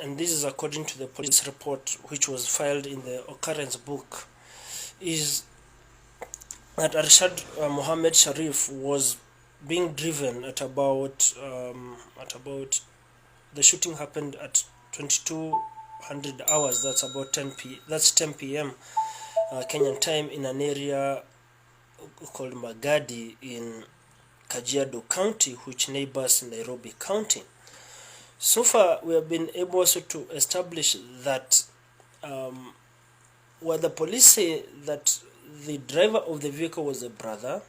and this is according to the police report which was filed in the occurrence book, is that Arshad Mohammed Sharif was being driven at about the shooting happened at 2200 hours. That's about 10 p.m. Kenyan time, in an area called Magadi in Kajiado County, which neighbors Nairobi County. So far, we have been able also to establish that while the police say that the driver of the vehicle was a brother,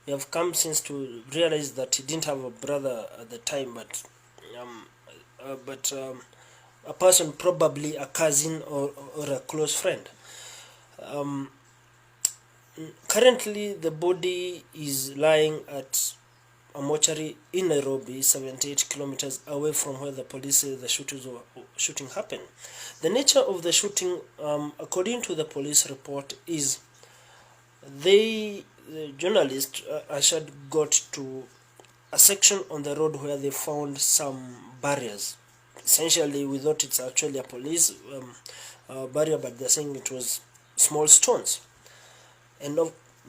we have come since to realize that he didn't have a brother at the time, but a person, probably a cousin or a close friend. Currently, the body is lying at a mortuary in Nairobi, 78 kilometers away from where the police say the shooting happened. The nature of the shooting, according to the police report, is the journalist Arshad got to a section on the road where they found some barriers. Essentially, we thought it's actually a police barrier, but they're saying it was small stones. And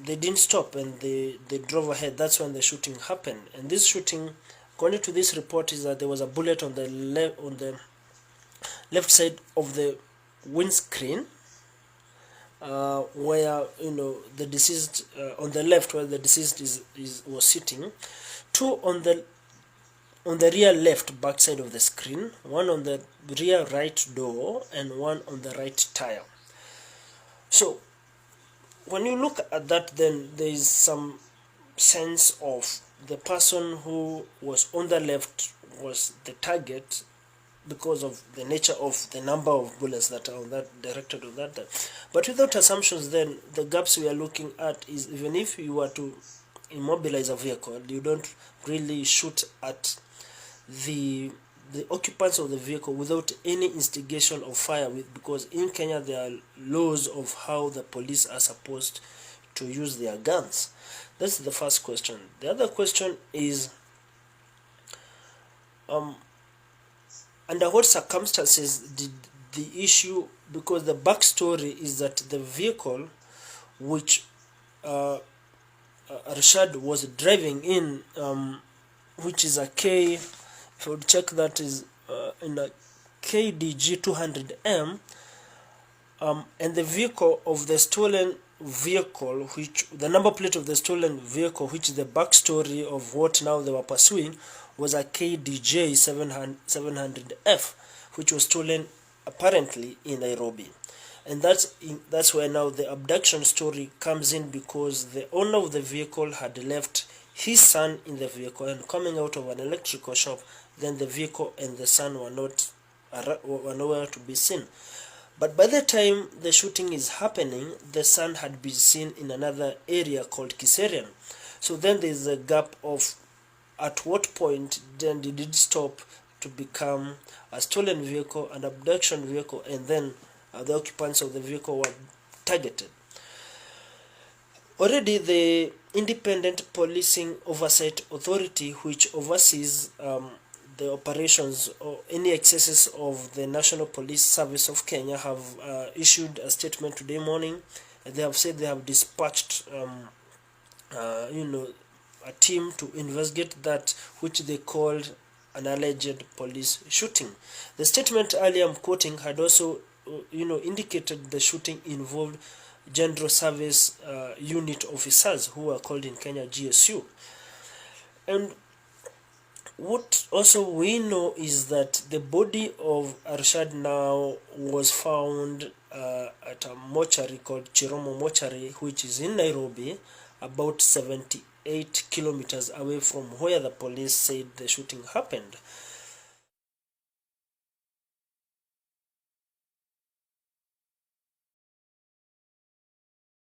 they didn't stop, and they drove ahead. That's when the shooting happened. And this shooting, according to this report, is that there was a bullet on the left side of the windscreen, where the deceased, on the left where the deceased was sitting, two on the rear left back side of the screen, one on the rear right door, and one on the right tire. So when you look at that, then there is some sense of the person who was on the left was the target because of the nature of the number of bullets that are on that directed on that. But without assumptions, then the gaps we are looking at is, even if you were to immobilize a vehicle, you don't really shoot at the occupants of the vehicle without any instigation of fire, because in Kenya there are laws of how the police are supposed to use their guns. That's the first question. The other question is, under what circumstances did the issue, because the backstory is that the vehicle which Arshad was driving in, which is a if you would check, that is in a KDG 200M, and the vehicle of the stolen vehicle, which the number plate of the stolen vehicle, which is the backstory of what now they were pursuing, was a KDJ 700F, which was stolen apparently in Nairobi. And that's where now the abduction story comes in, because the owner of the vehicle had left his son in the vehicle, and coming out of an electrical shop, then the vehicle and the son were nowhere to be seen. But by the time the shooting is happening, the son had been seen in another area called Kiserian. So then there is a gap of at what point then did it stop to become a stolen vehicle, an abduction vehicle, and then the occupants of the vehicle were targeted. Already the Independent Policing Oversight Authority, which oversees the operations or any excesses of the National Police Service of Kenya, have issued a statement today morning. They have said they have dispatched a team to investigate that which they called an alleged police shooting. The statement earlier I'm quoting had also indicated the shooting involved General Service Unit officers, who are called in Kenya GSU. And what also we know is that the body of Arshad now was found at a mortuary called Chiromo Mortuary, which is in Nairobi, about 78 kilometers away from where the police said the shooting happened.